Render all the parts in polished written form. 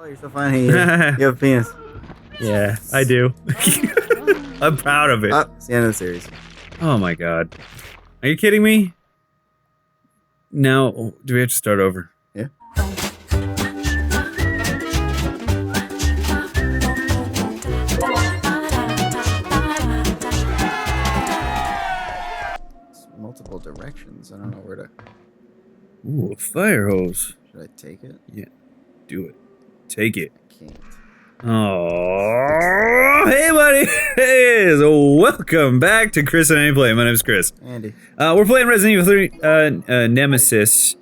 you're so funny. You have a penis. Yeah, I do. I'm proud of it. It's the end of the series. Oh my god. Are you kidding me? Now, do we have to start over? Yeah. Multiple directions. I don't know where to. Ooh, a fire hose. Should I take it? Yeah, do it. Take it. I can't. Oh, hey buddy! Hey, so welcome back to Chris and Play. My name's Chris. Andy. We're playing Resident Evil 3 Nemesis.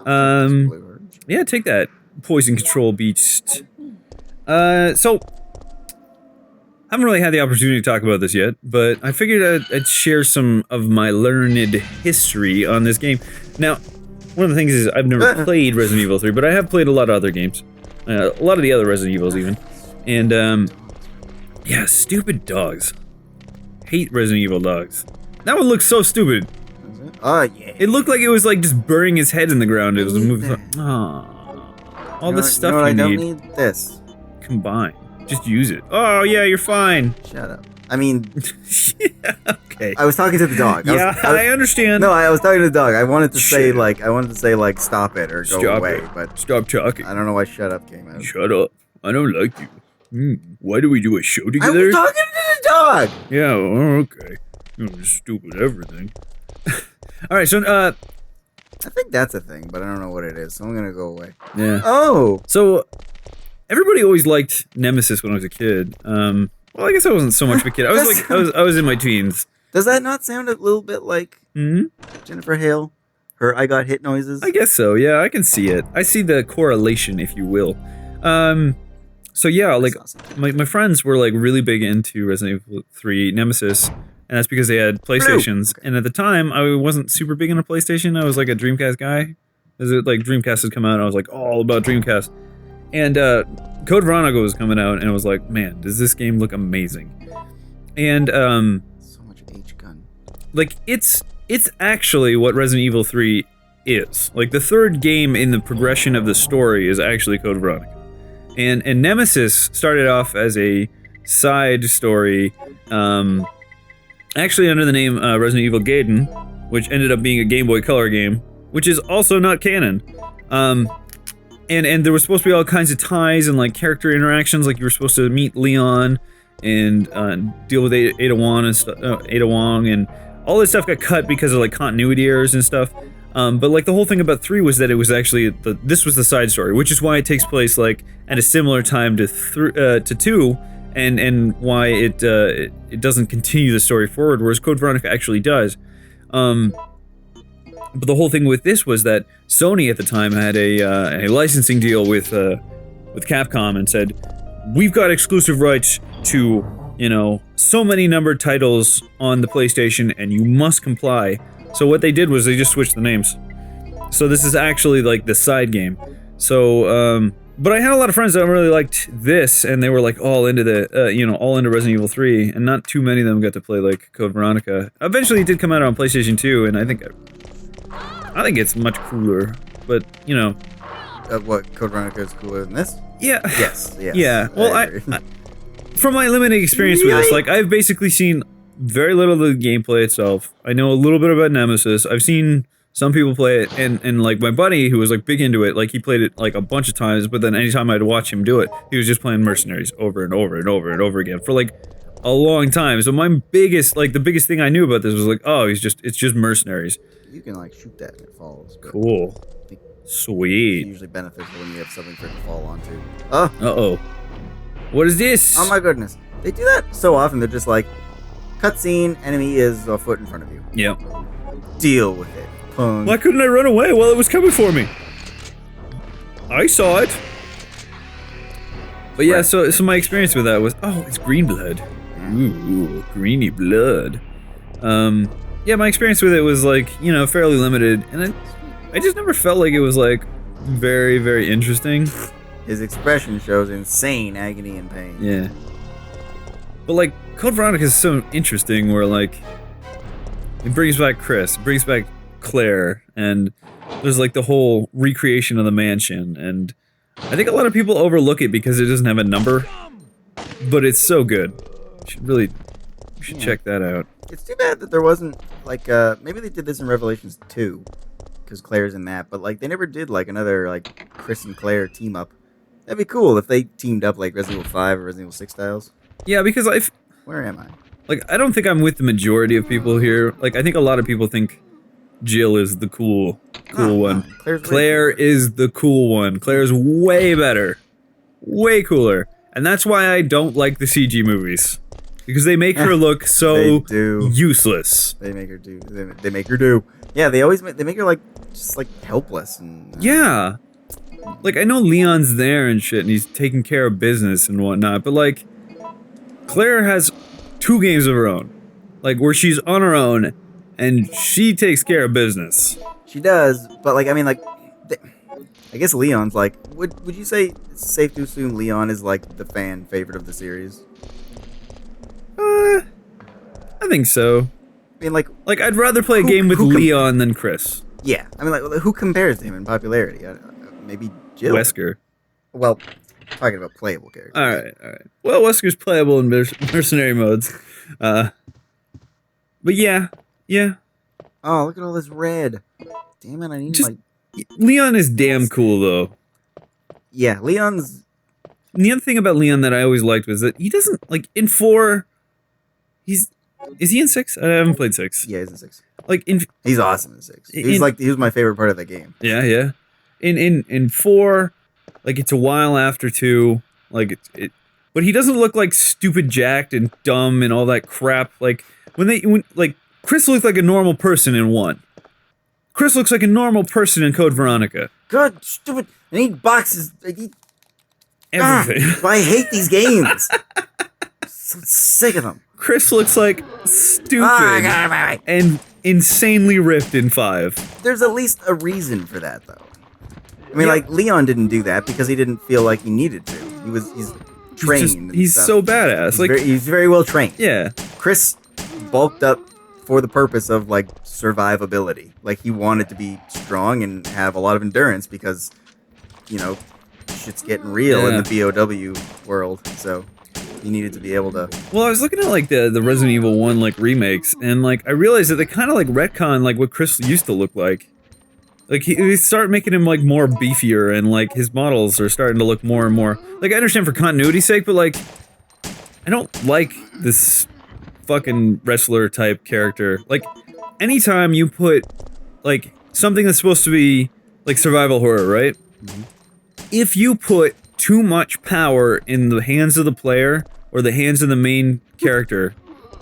Yeah, take that, poison control beast. So I haven't really had the opportunity to talk about this yet, but I figured I'd share some of my learned history on this game. Now, one of the things is I've never played Resident Evil 3, but I have played a lot of other games. A lot of the other Resident Evils even. And, yeah, stupid dogs. Hate Resident Evil dogs. That one looks so stupid. Oh, yeah. It looked like it was like just burying his head in the ground. It was moving. All the stuff you I need. don't need this. Combine. Just use it. Oh, yeah, you're fine. Shut up. I mean... yeah, okay. I was talking to the dog. I understand. No, I was talking to the dog. I wanted to say, like, stop it or go away, but... Stop talking. I don't know why shut up came out. Shut up. I don't like you. Why do we do a show together? I was talking to the dog! Yeah, okay. Stupid everything. Alright, so, I think that's a thing, but I don't know what it is, so I'm gonna go away. Yeah. Oh! So, everybody always liked Nemesis when I was a kid. Well, I guess I wasn't so much of a kid. I was in my teens. Does that not sound a little bit like Jennifer Hale? Her I got hit noises? I guess so, yeah, I can see it. I see the correlation, if you will. So yeah, like, my friends were, like, really big into Resident Evil 3 Nemesis, and that's because they had PlayStations. Okay. And at the time, I wasn't super big into PlayStation. I was, like, a Dreamcast guy. Like, Dreamcast had come out, and I was, like, all about Dreamcast. And, Code Veronica was coming out, and I was like, man, does this game look amazing. And, so much H-gun. Like, it's actually what Resident Evil 3 is. Like, the third game in the progression of the story is actually Code Veronica. And Nemesis started off as a side story, actually under the name Resident Evil Gaiden, which ended up being a Game Boy Color game, which is also not canon. And there was supposed to be all kinds of ties and, like, character interactions, like you were supposed to meet Leon and deal with Ada Wong and all this stuff got cut because of, like, continuity errors and stuff. But, like, the whole thing about 3 was that it was actually this was the side story, which is why it takes place, like, at a similar time to 2, and why it doesn't continue the story forward, whereas Code Veronica actually does. But the whole thing with this was that Sony at the time had a licensing deal with Capcom and said, we've got exclusive rights to, you know, so many numbered titles on the PlayStation, and you must comply. So what they did was they just switched the names. So this is actually, like, the side game. So, but I had a lot of friends that really liked this, and they were, like, all into all into Resident Evil 3, and not too many of them got to play, like, Code Veronica. Eventually it did come out on PlayStation 2, and I think it's much cooler, but, you know. What, Code Veronica is cooler than this? Yeah. Yes. Yeah. Well, I from my limited experience with this, like, I've basically seen very little of the gameplay itself. I know a little bit about Nemesis. I've seen some people play it, and like, my buddy, who was, like, big into it, like, he played it, like, a bunch of times, but then anytime I'd watch him do it, he was just playing Mercenaries over and over and over and over again for, like, a long time. So the biggest thing I knew about this was, like, oh, it's just Mercenaries. You can, like, shoot that and it falls. Cool. Sweet. It's usually beneficial when you have something for it to fall onto. Uh-oh. What is this? Oh my goodness. They do that so often. They're just like, cutscene, enemy is a foot in front of you. Yep. Deal with it. Punk. Why couldn't I run away while it was coming for me? I saw it. But yeah, so my experience with that was, oh, it's green blood. Ooh, greeny blood. Yeah, my experience with it was, like, you know, fairly limited, and I just never felt like it was, like, very, very interesting. His expression shows insane agony and pain. Yeah. But, like, Code Veronica is so interesting where, like, it brings back Chris, it brings back Claire, and there's, like, the whole recreation of the mansion, and I think a lot of people overlook it because it doesn't have a number, but it's so good. You should check that out. It's too bad that there wasn't, like, maybe they did this in Revelations 2, because Claire's in that, but, like, they never did, like, another, like, Chris and Claire team-up. That'd be cool if they teamed up, like, Resident Evil 5 or Resident Evil 6 styles. Yeah, because Where am I? Like, I don't think I'm with the majority of people here. Like, I think a lot of people think Jill is the cool one. Claire is the cool one. Claire's way better. Way cooler. And that's why I don't like the CG movies. Because they make her look so useless. They make her do. They make her do. Yeah, they make her, like, just, like, helpless. And yeah. Like, I know Leon's there and shit, and he's taking care of business and whatnot, but, like, Claire has 2 games of her own. Like, where she's on her own, and she takes care of business. She does, but, like, I mean, like, I guess Leon's, like, would you say it's safe to assume Leon is, like, the fan favorite of the series? I think so. I mean, like, I'd rather play a game with Leon than Chris. Yeah, I mean, like, who compares to him in popularity? Maybe Jill. Wesker. Well, talking about playable characters. All right. Well, Wesker's playable in mercenary modes. But yeah. Oh, look at all this red. Damn it, I need my... Leon is damn cool, though. Yeah, Leon's... The other thing about Leon that I always liked was that he doesn't, like, in 4... Is he in 6? I haven't played 6. Yeah, he's in 6. Like, he's awesome in 6. He was my favorite part of the game. Yeah. In 4, like, it's a while after 2, like, but he doesn't look like stupid jacked and dumb and all that crap. Like, when Chris looked like a normal person in 1. Chris looks like a normal person in Code Veronica. God, stupid. I need boxes. I need everything. I hate these games. So sick of them. Chris looks like stupid and insanely ripped in 5. There's at least a reason for that, though. I mean, like, Leon didn't do that because he didn't feel like he needed to. He's trained. He's so badass. He's very well trained. Yeah. Chris bulked up for the purpose of, like, survivability. Like, he wanted to be strong and have a lot of endurance because, you know, shit's getting real in the BOW world. So he needed to be able to... Well, I was looking at, like, the Resident Evil 1, like, remakes, and, like, I realized that they kind of, like, retcon, like, what Chris used to look like. Like, they start making him, like, more beefier, and, like, his models are starting to look more and more... Like, I understand for continuity's sake, but, like, I don't like this fucking wrestler-type character. Like, anytime you put, like, something that's supposed to be, like, survival horror, right? Mm-hmm. If you put too much power in the hands of the player, or the hands of the main character...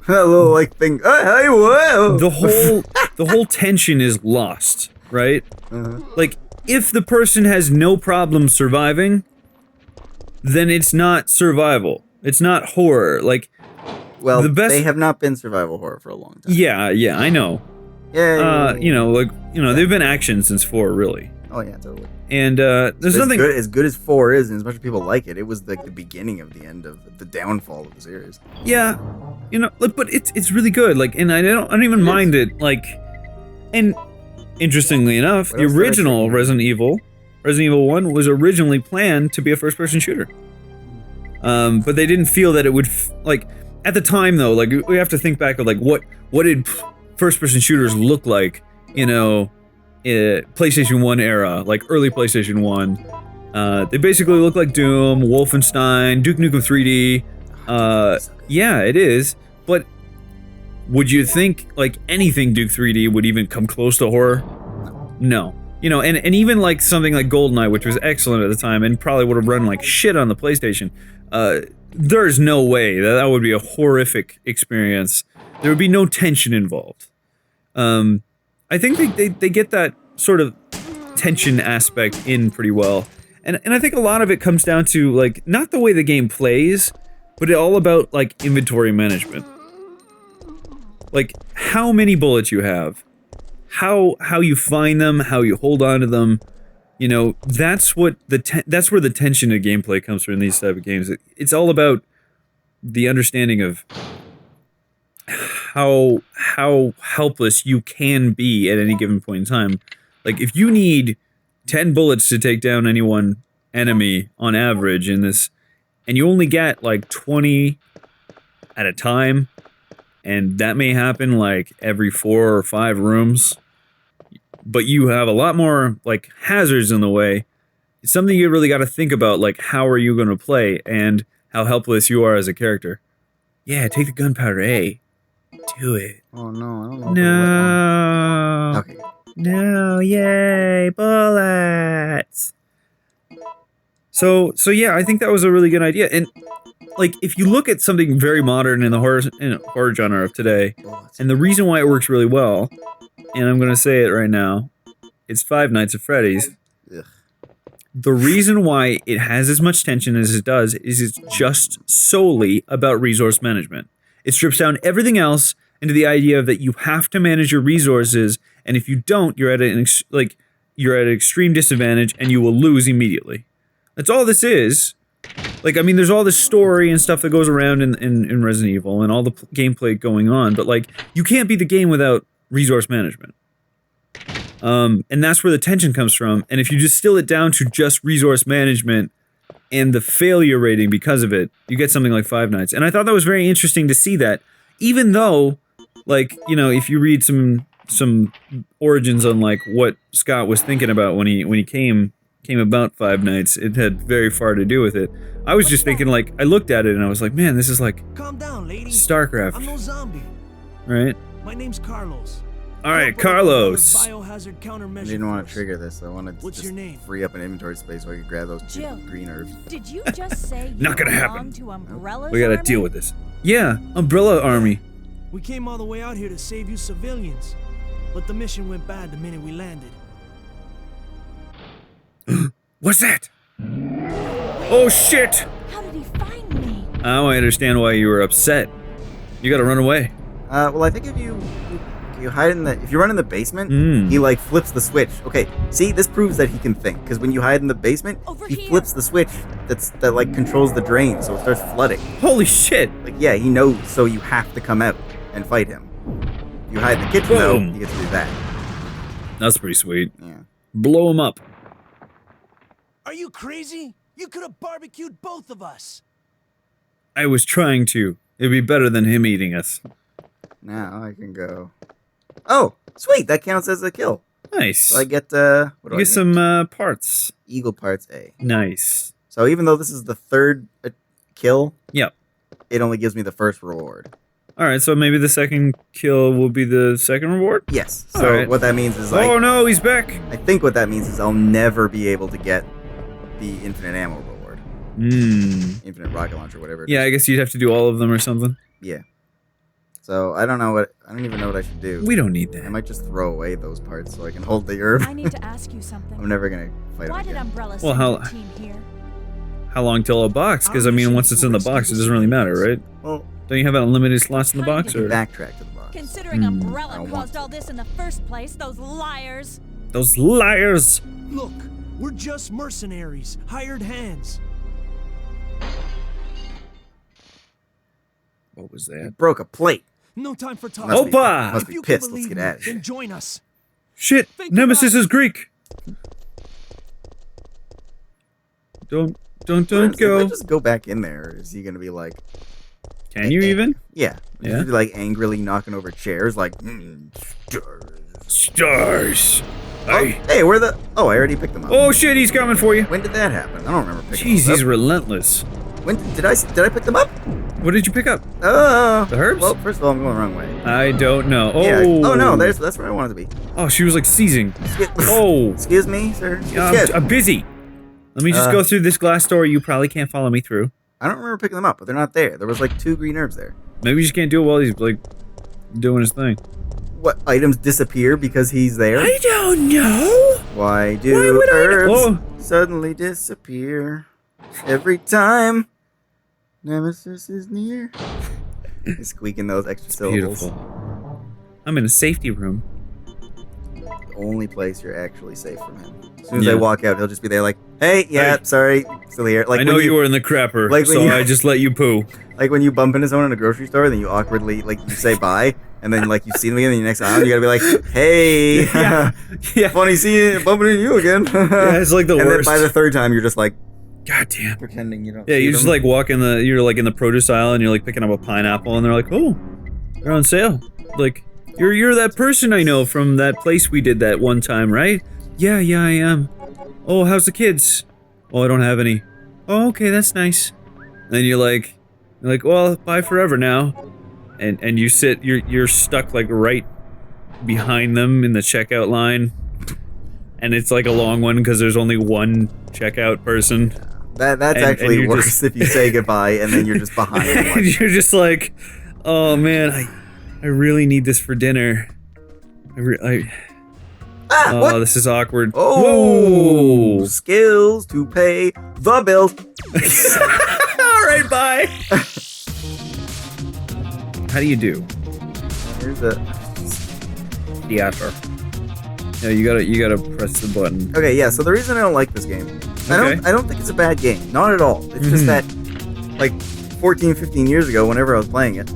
A little, like, thing... hey, whoa! The whole tension is lost. Right? Like, if the person has no problem surviving, then it's not survival. It's not horror. Like, well, they have not been survival horror for a long time. Yeah, I know. Yeah. They've been action since 4, really. Oh, yeah, totally. And, there's nothing... As good as 4 is, and as much as people like it, it was, like, the beginning of the end of the downfall of the series. Yeah. You know, but it's really good. Like, and I don't even mind it, like... And... Interestingly enough, the original Resident Evil 1, was originally planned to be a first-person shooter. But they didn't feel that it would, like, at the time, though, like, we have to think back of, like, what did first-person shooters look like, you know, PlayStation 1 era, like, early PlayStation 1. They basically look like Doom, Wolfenstein, Duke Nukem 3D. Yeah, it is, but... Would you think, like, anything Duke 3D would even come close to horror? No. You know, and even, like, something like GoldenEye, which was excellent at the time, and probably would have run like shit on the PlayStation, there's no way that would be a horrific experience. There would be no tension involved. I think they get that sort of tension aspect in pretty well. And I think a lot of it comes down to, like, not the way the game plays, but all about, like, inventory management. Like, how many bullets you have, how you find them, how you hold on to them, you know, that's what that's where the tension of gameplay comes from in these type of games. It's all about the understanding of how helpless you can be at any given point in time. Like, if you need 10 bullets to take down anyone, enemy on average in this, and you only get like 20 at a time, and that may happen like every 4 or 5 rooms, but you have a lot more like hazards in the way. It's something you really got to think about, like how are you going to play and how helpless you are as a character. Yeah, take the gunpowder, A. Do it. Oh no, I don't know. No. Okay. No, yay, bullets. So yeah, I think that was a really good idea. And like, if you look at something very modern in the horror genre of today, and the reason why it works really well, and I'm gonna say it right now, it's Five Nights at Freddy's. Ugh. The reason why it has as much tension as it does is it's just solely about resource management. It strips down everything else into the idea that you have to manage your resources, and if you don't, you're at an extreme disadvantage, and you will lose immediately. That's all this is. Like, I mean, there's all this story and stuff that goes around in Resident Evil, and all the gameplay going on, but like, you can't beat the game without resource management. And that's where the tension comes from, and if you distill it down to just resource management and the failure rating because of it, you get something like Five Nights. And I thought that was very interesting to see that, even though, like, you know, if you read some origins on like what Scott was thinking about when he came about Five Nights, it had very far to do with it. I was just thinking, like, I looked at it and I was like, man, this is like Calm down, lady. Starcraft. I'm no zombie. Right? My name's Carlos. All right, Carlos. Biohazard countermeasure. I didn't want to force. trigger this. I wanted to What's just your name? free up an inventory space so I could grab those 2 Jill. green herbs. Did you just say you Not gonna belong happen. to Umbrella's We gotta army? deal with this. Yeah, Umbrella Army. We came all the way out here to save you civilians, but the mission went bad the minute we landed. What's that? Oh shit! How did he find me? Now I understand why you were upset. You gotta run away. Well, I think if you hide if you run in the basement, Mm. he like flips the switch. Okay, see, this proves that he can think, because when you hide in the basement, Over he here. flips the switch that like controls the drain, so it starts flooding. Holy shit! Like, yeah, he knows, so you have to come out and fight him. You hide in the kitchen, though, Boom. you get to do that. That's pretty sweet. Yeah. Blow him up. Are you crazy? You could have barbecued both of us. I was trying to. It'd be better than him eating us. Now I can go. Oh, sweet, that counts as a kill. Nice. So I get, what do You I get some parts. Eagle parts A. Nice. So even though this is the 3rd kill, Yep. it only gives me the 1st reward. Alright, so maybe the second kill will be the second reward? Yes. So Alright. what that means is Oh no, he's back! I think what that means is I'll never be able to get the infinite ammo reward. Infinite rocket launcher, whatever. it Yeah, is. I guess you'd have to do all of them or something. Yeah. So I don't even know what I should do. We don't need I that. might just throw away those parts so I can hold the herb. I need to ask you something. I'm never gonna fight Why him did again. Umbrella Well, send how- your team here? How long till a box? Because, I mean, once it's in the box, it doesn't really matter, right? Well, Don't you have unlimited slots in the box, or...? backtrack to the box. Considering I Umbrella don't want caused to. all this in the first place, those liars. Those liars! Look, we're just mercenaries, hired hands. What was You that? broke a plate. No time for talk. Must be- Opa! Must If be you can pissed. Let's believe get me, at it. then join us. Shit! Think Nemesis about is Greek! Don't If I go. just go back in there, is he gonna be like, Can you even? yeah, Yeah? He'd be like angrily knocking over chairs, like, Stars! Oh, hey, where the? Oh, I already picked them up. Oh shit, he's coming for you! When did that happen? I don't remember picking Jeez, them he's up. relentless. When did I pick them up? What did you pick up? The herbs? Well, first of all, I'm going the wrong way. I don't know. Oh! Yeah. Oh no, that's where I wanted to be. Oh, she was like seizing. Excuse, Oh! excuse me, sir. I'm busy. Let me just go through this glass door you probably can't follow me through. I don't remember picking them up, but they're not there. There was like 2 green herbs there. Maybe you just can't do it while he's like doing his thing. What items disappear because he's there? I don't know. Why Why do would I- herbs Oh. suddenly disappear every time Nemesis is near? He's squeaking those extra syllables. Beautiful. I'm in a safety room. The only place you're actually safe from him. As soon as Yeah. I walk out, he'll just be there like, hey, yeah, Hey. sorry, still here. Like I know when you were in the crapper, like when so you- I just let you poo. Like when you bump into someone in a grocery store, then you awkwardly, like, you say bye, and then, like, you see them again, and the next aisle, you gotta be like, hey, Yeah. funny seeing bumping into you again. Yeah, it's like the and worst. then by the 3rd time, you're just like, God damn. pretending you don't. Yeah, see you just them. like walk in the. You're like in the produce aisle, and you're like picking up a pineapple, and they're like, "Oh, they're on sale." Like, you're that person I know from that place we did that one time, right? Yeah, I am. Oh, how's the kids? Oh, I don't have any. Oh, okay, that's nice. And you're like, well, bye forever now. And you sit. You're stuck like right behind them in the checkout line, and it's like a long one because there's only one checkout person. That's and actually you're worse just- if you say goodbye and then you're just behind. And Like, you're just like, oh man, I really need this for dinner. what? This is awkward. Oh, Whoa! skills to pay the bills. All right, bye. How do you do? Here's a. Theater. Yeah, you gotta press the button. Okay, yeah. So the reason I don't like this game, I don't think it's a bad game. Not at all. It's just that, like, 14, 15 years ago, whenever I was playing it,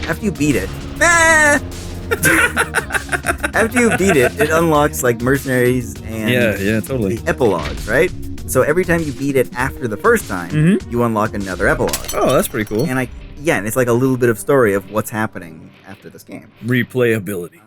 after you beat it, after you beat it, it unlocks like mercenaries and Yeah, totally. the epilogues, right? So every time you beat it after the first time, you unlock another epilogue. Oh, that's pretty cool. And and it's like a little bit of story of what's happening after this game. Replayability.